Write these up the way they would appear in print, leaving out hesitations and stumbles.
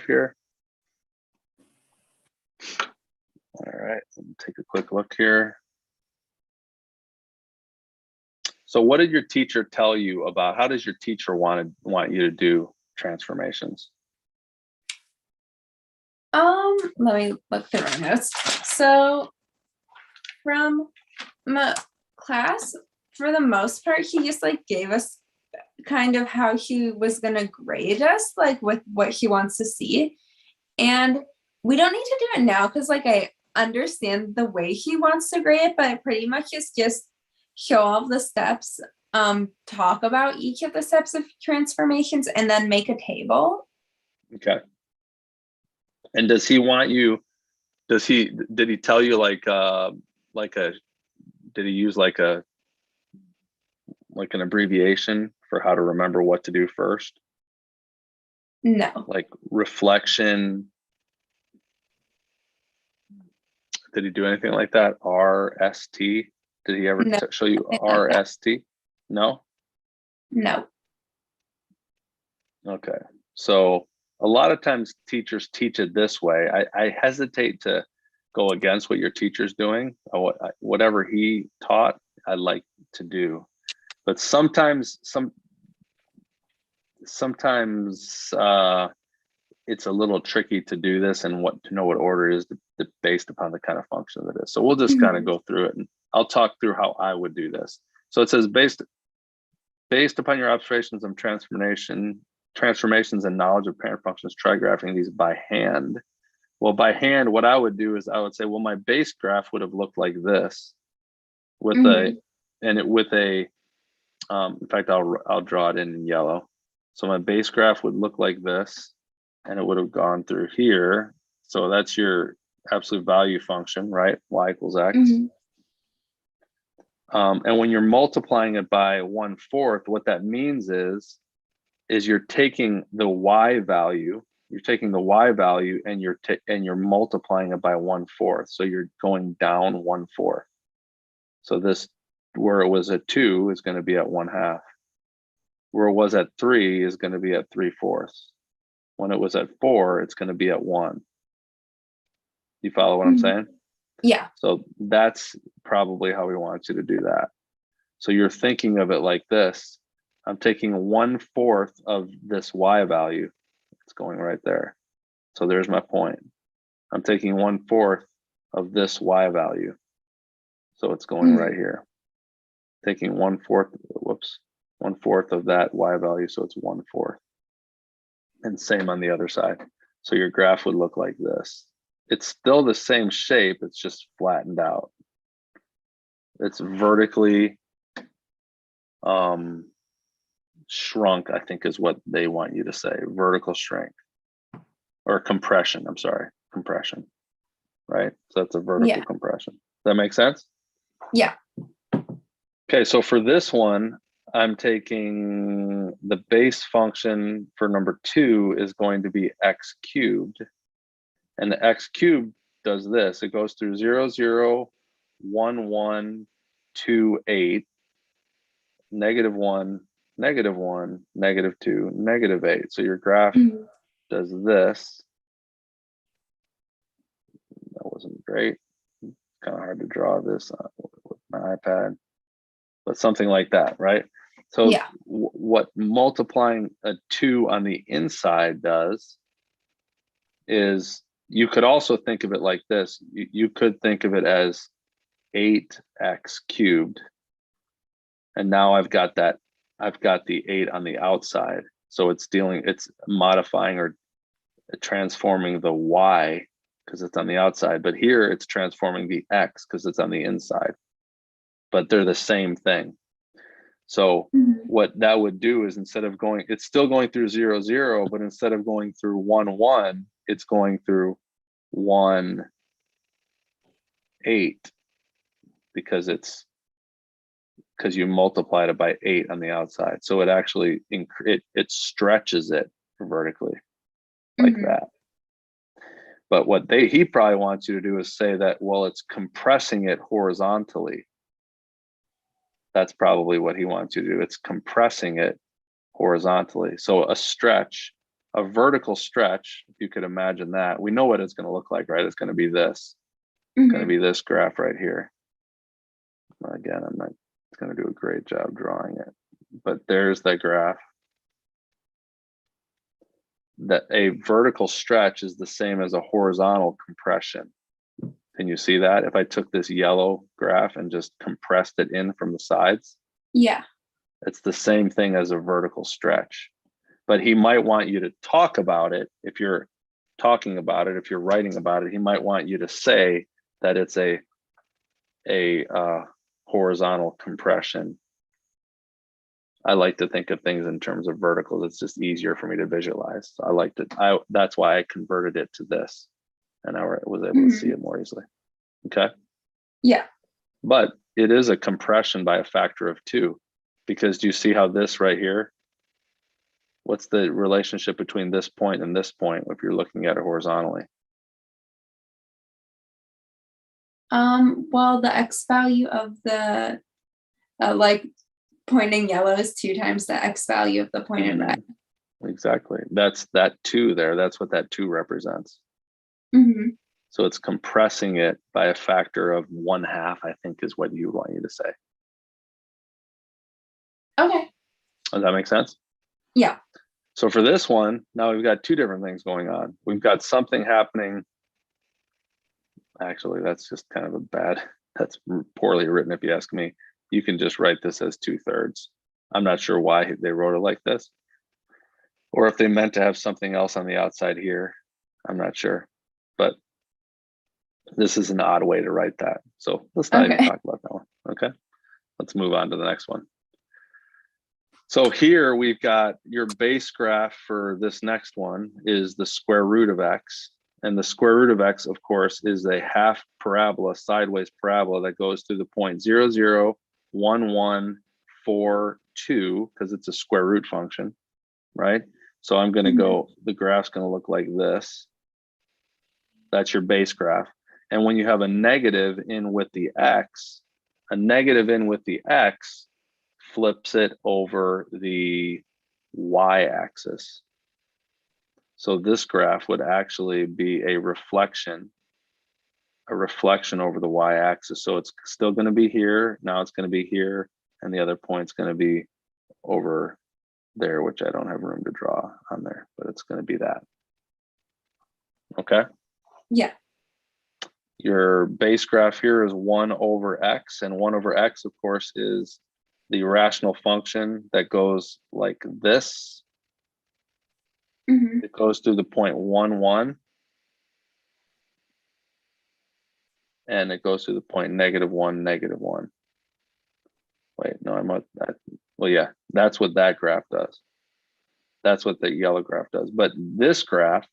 here. All right, let me take a quick look here. So what did your teacher tell you about, how does your teacher want you to do transformations? Let me look through my notes. So from my class, for the most part, he just like gave us kind of how he was gonna grade us, like with what he wants to see. And we don't need to do it now because like I understand the way he wants to grade it, but pretty much is just show all the steps, talk about each of the steps of transformations, and then make a table. Okay. And does he want you, did he tell you did he use like an abbreviation for how to remember what to do first? No. Like reflection. Did he do anything like that? RST? Did he ever show you RST? No? No. Okay. So a lot of times teachers teach it this way. I hesitate to go against what your teacher's doing. Whatever he taught, I like to do. But sometimes it's a little tricky to do this and to know what order is based upon the kind of function that it is. So we'll just kind of go through it, and I'll talk through how I would do this. So it says based upon your observations of transformations and knowledge of parent functions, try graphing these by hand. Well, by hand, what I would do is I would say, well, my base graph would have looked like this with in fact, I'll draw it in yellow. So my base graph would look like this, and it would have gone through here. So that's your absolute value function, right? Y equals X. And when you're multiplying it by 1/4, what that means is you're taking the Y value, and you're multiplying it by 1/4. So you're going down 1/4. So this, where it was at 2 is going to be at 1/2. Where it was at 3 is going to be at 3/4. When it was at 4, it's going to be at 1. You follow what I'm saying? Yeah. So that's probably how we want you to do that. So you're thinking of it like this. I'm taking 1/4 of this Y value. It's going right there. So there's my point. I'm taking 1/4 of this Y value. So it's going right here. Taking 1/4 of that Y value. So it's 1/4. And same on the other side. So your graph would look like this. It's still the same shape, it's just flattened out. It's vertically shrunk, I think is what they want you to say. Vertical shrink or compression. I'm sorry, compression, right? So that's a vertical compression. Does that make sense? Yeah. Okay, so for this one, I'm taking the base function for number 2 is going to be x cubed. And the x cubed does this. It goes through 0, 0, 1, 1, 2, 8, -1, -1, -2, -8. So your graph does this. That wasn't great. It's kind of hard to draw this with my iPad, but something like that, right? So what multiplying a 2 on the inside does is, you could also think of it like this. You could think of it as 8x cubed. And now I've got the 8 on the outside. So it's modifying or transforming the Y because it's on the outside. But here it's transforming the X because it's on the inside. But they're the same thing. So what that would do is, instead of going, it's still going through 0, 0, but instead of going through 1, 1, it's going through 1, 8, because you multiplied it by 8 on the outside. So it actually it stretches it vertically like that. But what he probably wants you to do is say that, well, it's compressing it horizontally. That's probably what he wants you to do. It's compressing it horizontally. So a stretch a vertical stretch, if you could imagine that, we know what it's going to look like, right? It's going to be this. It's going to be this graph right here. Again, I'm not going to do a great job drawing it, but there's the graph. That a vertical stretch is the same as a horizontal compression. Can you see that? If I took this yellow graph and just compressed it in from the sides, yeah, it's the same thing as a vertical stretch. But he might want you to talk about it. If you're talking about it, if you're writing about it, he might want you to say that it's a horizontal compression. I like to think of things in terms of verticals. It's just easier for me to visualize. So that's why I converted it to this, and I was able to see it more easily. Okay. Yeah. But it is a compression by a factor of 2, because do you see how this right here, what's the relationship between this point and this point if you're looking at it horizontally? Well, the x value of the like point in yellow is 2 times the x value of the point in red. Exactly. That's that 2 there. That's what that 2 represents. So it's compressing it by a factor of 1/2, I think is what you want you to say. Okay. Does that make sense? Yeah. So for this one, now we've got 2 different things going on. We've got something happening. Actually, that's just kind of that's poorly written if you ask me. You can just write this as 2/3. I'm not sure why they wrote it like this, or if they meant to have something else on the outside here. I'm not sure, but this is an odd way to write that. So let's not even talk about that one. Okay, let's move on to the next one. So here we've got your base graph for this next one is the square root of x. And the square root of x, of course, is a half parabola, sideways parabola that goes through the point 0, 0, 1, 1, 4, 2, because it's a square root function, right? So I'm going to go, the graph's going to look like this. That's your base graph. And when you have a negative in with the x, a negative in with the x flips it over the y-axis. So this graph would actually be a reflection over the y-axis. So it's still going to be here. Now it's going to be here, and the other point's going to be over there, which I don't have room to draw on there, but it's going to be that. Okay. Yeah. Your base graph here is 1 over x, and 1 over x, of course, is the rational function that goes like this. It goes through the point 1, 1. And it goes through the point -1, -1. Wait, no, I'm at that. Well, yeah, that's what that graph does. That's what the yellow graph does. But this graph,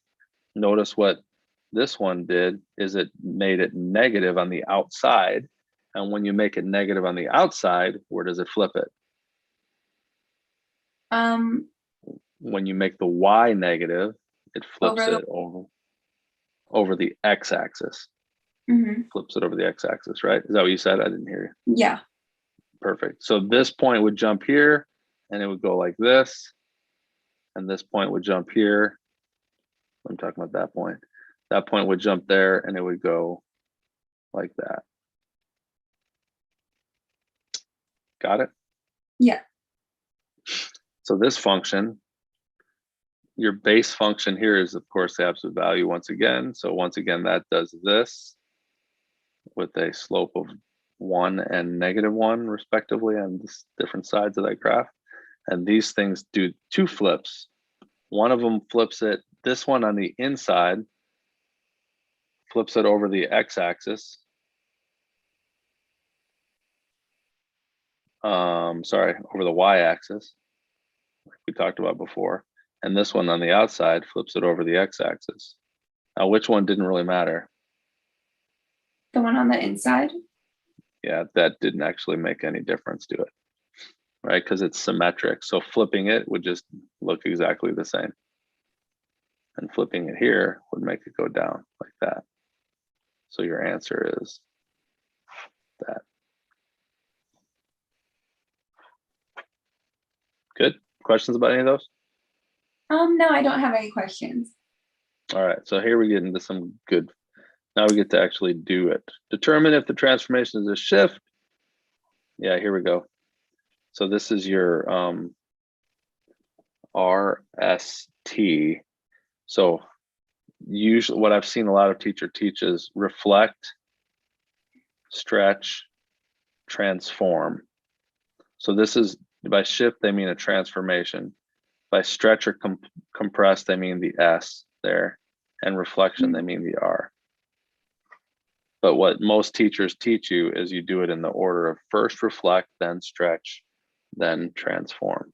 notice what this one did is it made it negative on the outside. And when you make it negative on the outside, where does it flip it? When you make the y negative, it flips it over the x-axis. Flips it over the x-axis, right? Is that what you said? I didn't hear you. Yeah. Perfect. So this point would jump here, and it would go like this. And this point would jump here. I'm talking about that point. That point would jump there, and it would go like that. Got it? Yeah. So this function, your base function here is, of course, the absolute value once again. So once again, that does this with a slope of 1 and -1 respectively on this different sides of that graph. And these things do 2 flips. One of them flips it, this one on the inside, flips it over the x-axis. Sorry, over the y-axis, like we talked about before. And this one on the outside flips it over the x-axis. Now, which one didn't really matter? The one on the inside? Yeah, that didn't actually make any difference to it, right? Because it's symmetric. So flipping it would just look exactly the same. And flipping it here would make it go down like that. So your answer is that. Good. Questions about any of those? No, I don't have any questions. All right, so here we get into some good, now we get to actually do it. Determine if the transformation is a shift. Yeah, here we go. So this is your RST. So usually what I've seen a lot of teacher teach is reflect, stretch, transform. So this is, by shift, they mean a transformation. By stretch or compress, they mean the S there. And reflection, they mean the R. But what most teachers teach you is you do it in the order of first reflect, then stretch, then transform.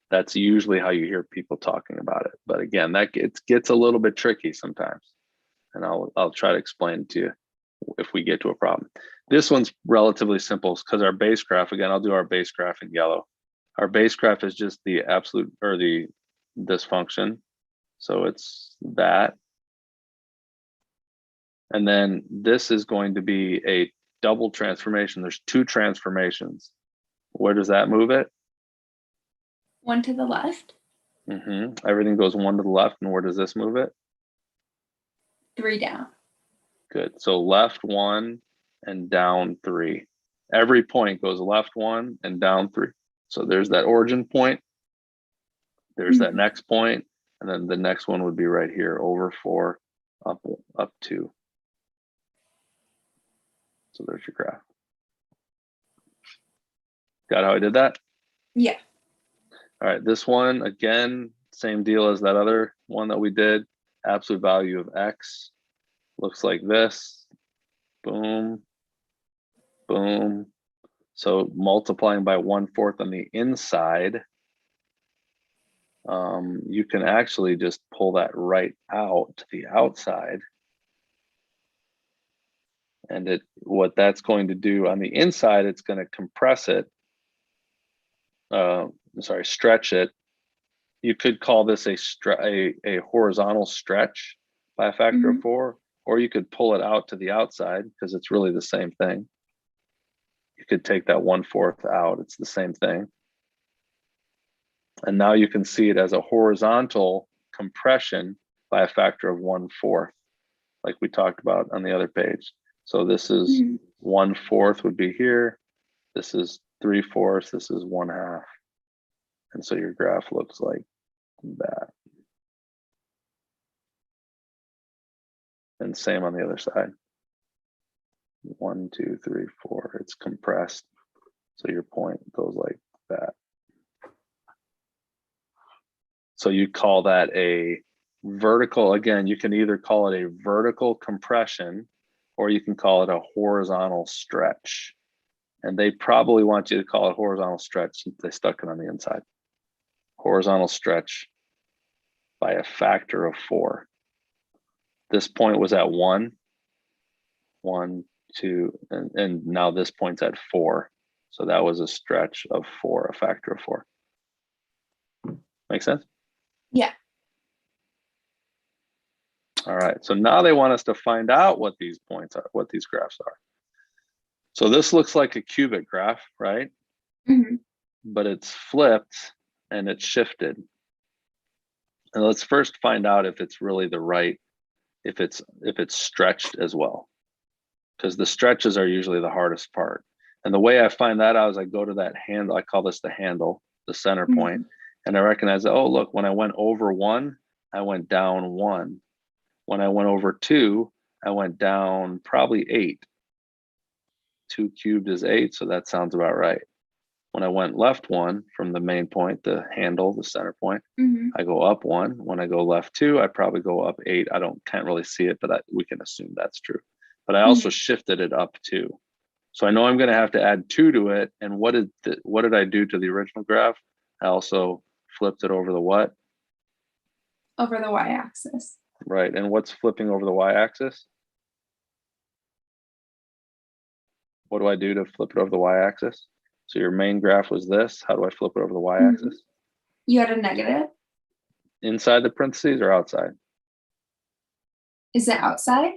That's usually how you hear people talking about it. But again, that gets a little bit tricky sometimes. And I'll try to explain to you if we get to a problem. This one's relatively simple because our base graph, again, I'll do our base graph in yellow. Our base graph is just the absolute, or this function. So it's that. And then this is going to be a double transformation. There's two transformations. Where does that move it? One to the left. Everything goes one to the left. And where does this move it? 3 down. Good. So left 1 and down 3. Every point goes left 1 and down 3. So there's that origin point. There's that next point, and then the next one would be right here, over 4, up 2. So there's your graph. Got how I did that? Yeah. All right, this one, again, same deal as that other one that we did. Absolute value of X looks like this. Boom, boom. So multiplying by 1/4 on the inside, you can actually just pull that right out to the outside. And what that's going to do on the inside, it's going to compress it. Stretch it. You could call this a horizontal stretch by a factor of 4, or you could pull it out to the outside because it's really the same thing. You could take that 1/4 out. It's the same thing. And now you can see it as a horizontal compression by a factor of 1/4, like we talked about on the other page. So this is 1/4 would be here. This is 3/4. This is 1/2. And so your graph looks like that. And same on the other side. 1, 2, 3, 4. It's compressed. So your point goes like that. So you call that a vertical. Again, you can either call it a vertical compression or you can call it a horizontal stretch. And they probably want you to call it horizontal stretch since they stuck it on the inside. Horizontal stretch by a factor of 4. This point was at 1, 1, 2, and now this point's at 4. So that was a stretch of 4, a factor of 4. Make sense? Yeah. All right, so now they want us to find out what these points are, what these graphs are. So this looks like a cubic graph, right? But it's flipped and it's shifted. And let's first find out if it's really the right, if it's stretched as well, because the stretches are usually the hardest part. And the way I find that out is I go to that handle. I call this the handle, the center point, and I recognize that, oh, look, when I went over 1, I went down 1. When I went over 2, I went down probably 8. 2 cubed is 8, so that sounds about right. When I went left 1 from the main point, the handle, the center point, I go up 1. When I go left 2, I probably go up 8. Can't really see it, but we can assume that's true. But I also shifted it up 2. So I know I'm going to have to add 2 to it. And what did I do to the original graph? I also flipped it over the what? Over the y-axis. Right. And what's flipping over the y-axis? What do I do to flip it over the y-axis? So your main graph was this. How do I flip it over the y-axis? You had a negative? Inside the parentheses or outside? Is it outside?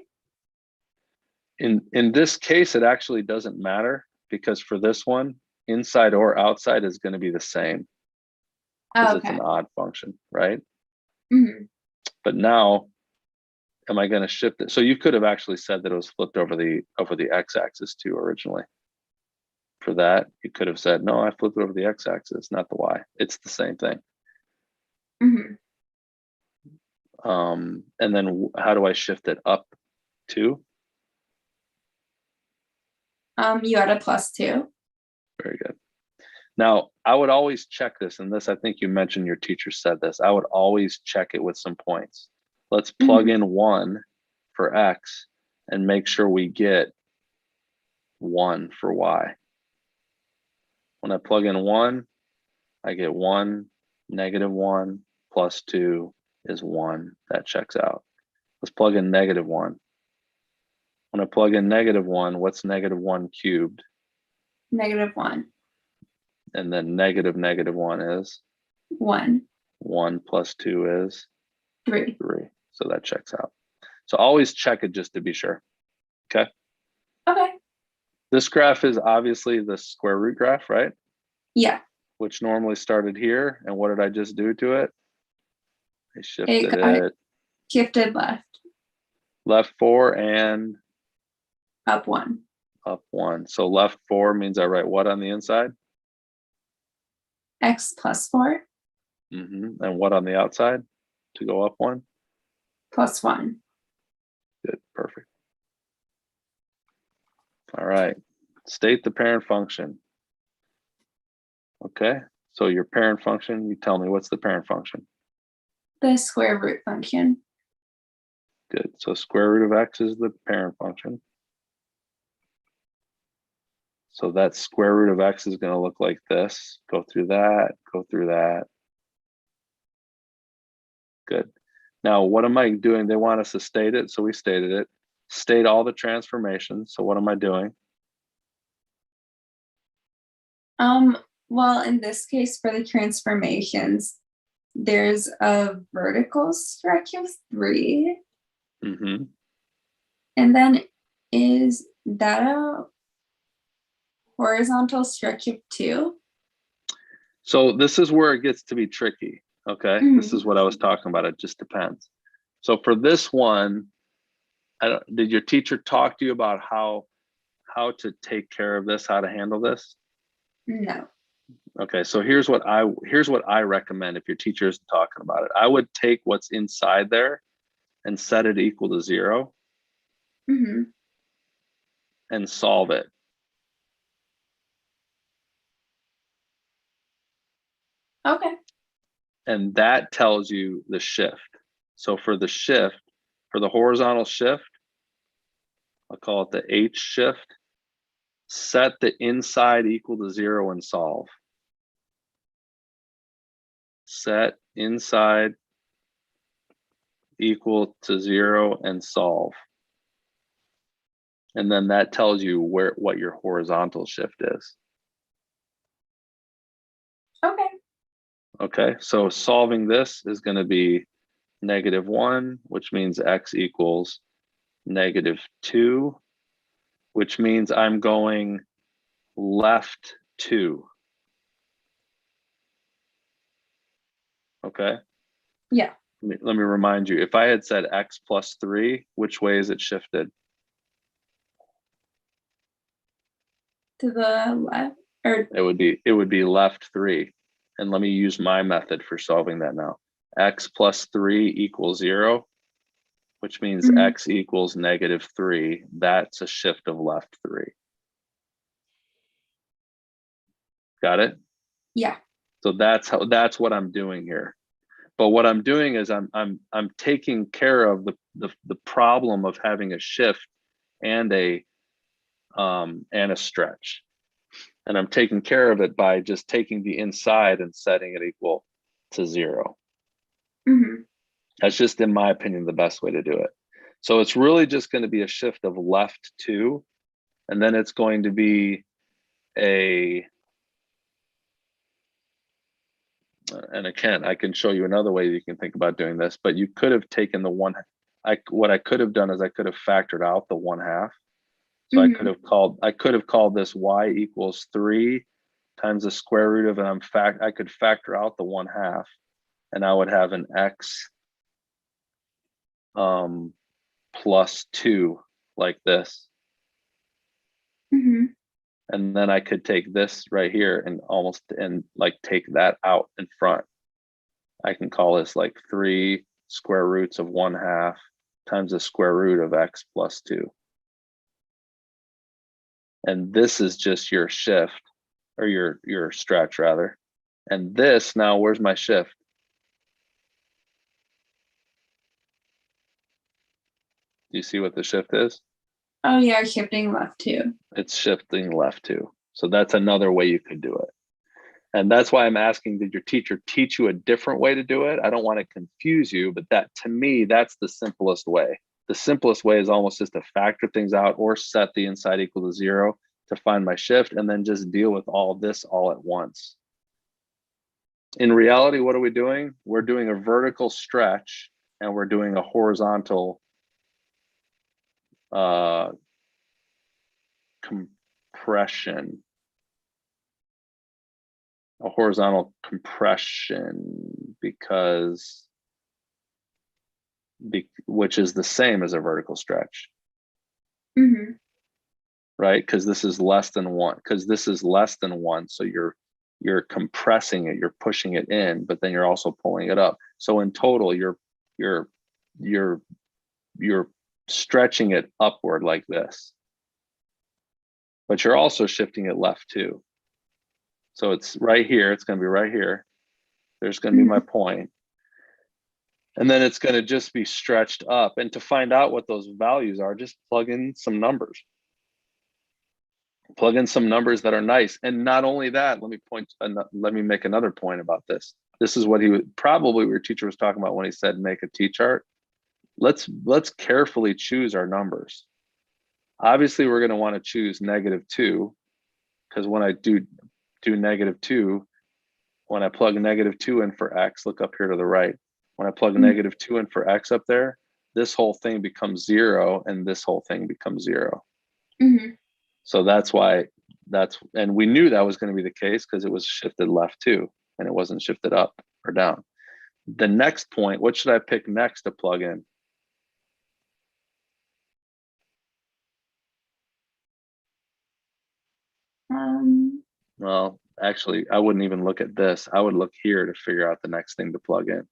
In this case, it actually doesn't matter because for this one, inside or outside is going to be the same. because it's an odd function, right? Mm-hmm. But now, am I going to shift it? So you could have actually said that it was flipped over the x-axis too originally. For that, you could have said, no, I flipped it over the x-axis, not the y. It's the same thing. Mm-hmm. And then how do I shift it up to? You add a +2. Very good. Now, I would always check this, and this, I think you mentioned your teacher said this. I would always check it with some points. Let's plug in 1 for x and make sure we get 1 for y. When I plug in 1, I get 1, -1, +2 is 1. That checks out. Let's plug in -1. When I plug in -1, what's -1 cubed? -1. And then -1 is? 1. 1 + 2 is? 3. 3. So that checks out. So always check it just to be sure. Okay. Okay. This graph is obviously the square root graph, right? Yeah. Which normally started here. And what did I just do to it? I shifted it. Shifted left. Left 4 and? Up 1. Up 1. So left 4 means I write what on the inside? X + 4. And what on the outside to go up 1? +1. Good, perfect. All right, state the parent function. Okay, so your parent function, you tell me, what's the parent function? The square root function. Good, so square root of x is the parent function. So that square root of x is going to look like this. Go through that, go through that. Good. Now, what am I doing? They want us to state it, so we stated it. State all the transformations. So what am I doing? Well, in this case, for the transformations, there's a vertical stretch of 3. And then is that a horizontal stretch of 2? So this is where it gets to be tricky. Okay, this is what I was talking about. It just depends. So for this one, did your teacher talk to you about how to take care of this, how to handle this? No. Okay, so here's what I recommend if your teacher is talking about it. I would take what's inside there and set it equal to 0 and solve it. Okay. And that tells you the shift. So for the shift, for the horizontal shift, I'll call it the H shift, set the inside equal to 0 and solve. Set inside equal to 0 and solve. And then that tells you what your horizontal shift is. Okay. Okay, so solving this is going to be -1, which means x equals -2, which means I'm going left 2. Okay. Yeah. Let me remind you, if I had said x + 3, which way is it shifted? To the left, or it would be left 3. And let me use my method for solving that now. X + 3 equals 0, which means x equals -3. That's a shift of left 3. Got it? Yeah. So that's what I'm doing here. But what I'm doing is I'm taking care of the problem of having a shift and a stretch. And I'm taking care of it by just taking the inside and setting it equal to 0. That's just, in my opinion, the best way to do it. So it's really just going to be a shift of left 2, and then it's going to be and again, I can show you another way you can think about doing this, but you could have taken the what I could have done is I could have factored out the 1/2. So I could have called this y equals 3 times the square root of, and I could factor out the 1/2, and I would have an x plus 2 like this. And then I could take this right here and like take that out in front. I can call this like 3 square roots of 1/2 times the square root of x plus 2. And this is just your shift, or your stretch rather. And this now, where's my shift? Do you see what the shift is? Oh yeah, shifting left 2. It's shifting left 2. So that's another way you could do it. And that's why I'm asking, did your teacher teach you a different way to do it? I don't want to confuse you, but that, to me, that's the simplest way. The simplest way is almost just to factor things out or set the inside equal to 0 to find my shift, and then just deal with all this all at once. In reality, what are we doing? We're doing a vertical stretch, and we're doing a horizontal compression. A horizontal compression which is the same as a vertical stretch. Right? Because this is less than 1. So you're compressing it, you're pushing it in, but then you're also pulling it up. So in total, you're stretching it upward like this, but you're also shifting it left too. So it's right here, it's going to be right here. There's going to be my point. And then it's going to just be stretched up. And to find out what those values are, just plug in some numbers. Plug in some numbers that are nice. And not only that, let me make another point about this. This is what probably your teacher was talking about when he said make a T-chart. Let's carefully choose our numbers. Obviously, we're going to want to choose -2, because when I do -2, when I plug -2 in for x, look up here to the right. When I plug -2 in for x up there, this whole thing becomes 0, and this whole thing becomes 0. So that's why and we knew that was going to be the case because it was shifted left too, and it wasn't shifted up or down. The next point, what should I pick next to plug in? Well, actually, I wouldn't even look at this. I would look here to figure out the next thing to plug in,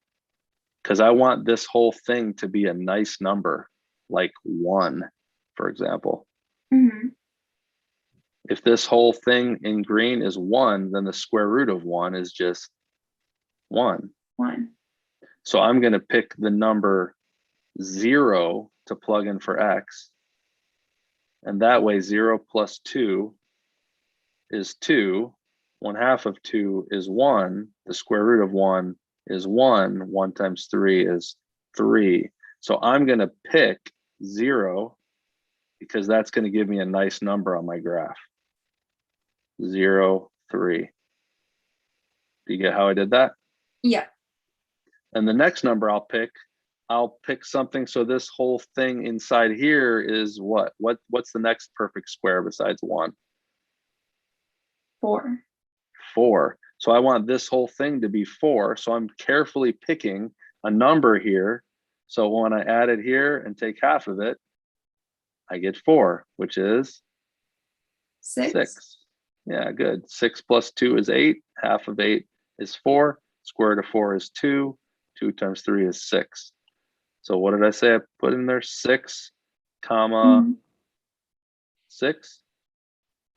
because I want this whole thing to be a nice number, like 1, for example. If this whole thing in green is 1, then the square root of 1 is just 1. So I'm going to pick the number 0 to plug in for x. And that way 0 plus 2 is 2. 1/2 of 2 is 1. The square root of 1 is 1. 1 times 3 is 3. So I'm going to pick 0 because that's going to give me a nice number on my graph. 0, 3. Do you get how I did that? Yeah. And the next number I'll pick something. So this whole thing inside here is what? What's the next perfect square besides 1? 4. 4. So I want this whole thing to be 4. So I'm carefully picking a number here. So when I add it here and take half of it, I get 4, which is 6. Yeah, good. 6 plus 2 is 8. Half of 8 is 4. Square root of 4 is 2. 2 times 3 is 6. So what did I say I put in there? 6, comma 6.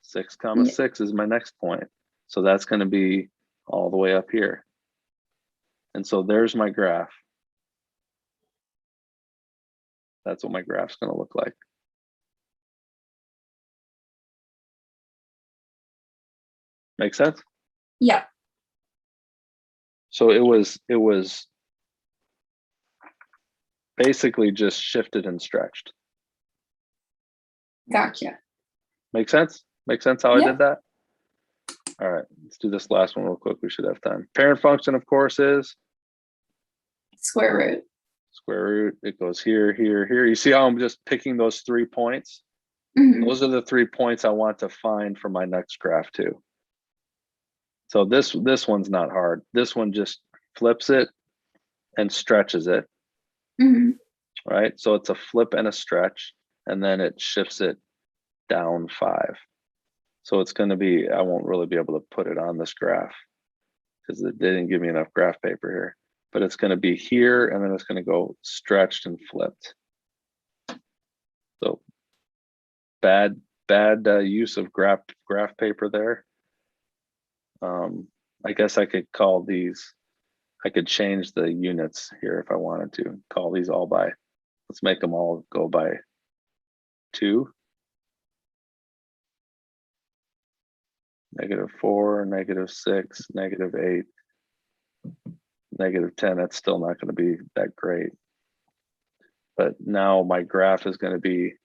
6, comma 6 is my next point. So that's going to be all the way up here. And so there's my graph. That's what my graph's going to look like. Make sense? Yeah. So it was basically just shifted and stretched. Gotcha. Make sense? Make sense how I did that? All right, let's do this last one real quick. We should have time. Parent function, of course, is square root. Square root. It goes here, here, here. You see how I'm just picking those 3 points? Those are the 3 points I want to find for my next graph too. So this one's not hard. This one just flips it and stretches it. Right? So it's a flip and a stretch, and then it shifts it down 5. So it's going to be, I won't really be able to put it on this graph because they didn't give me enough graph paper here, but it's going to be here, and then it's going to go stretched and flipped. So bad use of graph paper there. I guess I could call these, I could change the units here if I wanted to, call these all by, let's make them all go by 2. -4, -6, -8, -10. That's still not going to be that great. But now my graph is going to be,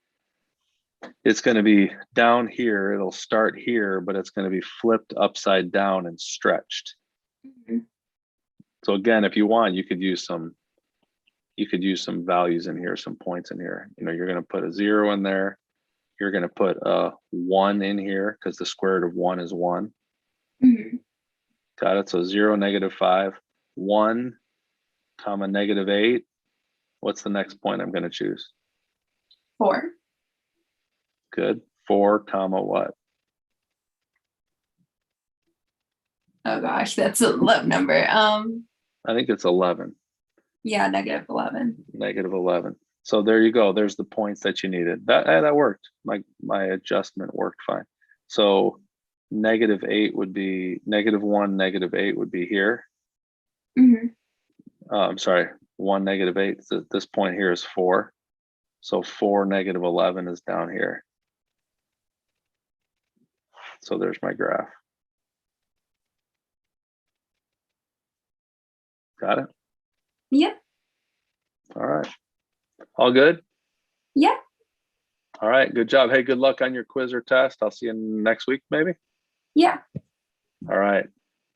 it's going to be down here. It'll start here, but it's going to be flipped upside down and stretched. So again, if you want, you could use some values in here, some points in here. You know, you're going to put a 0 in there. You're going to put a 1 in here because the square root of 1 is 1. Got it? So 0, -5, 1, comma, -8. What's the next point I'm going to choose? 4. Good. 4, comma, what? Oh gosh, that's a low number. I think it's 11. Yeah, -11. -11. So there you go. There's the points that you needed. That worked. My adjustment worked fine. So -8 would be -1, -8 would be here. I'm sorry, 1, -8. So this point here is 4. So 4, -11 is down here. So there's my graph. Got it? Yep. All right. All good? Yeah. All right. Good job. Hey, good luck on your quiz or test. I'll see you next week, maybe. Yeah. All right.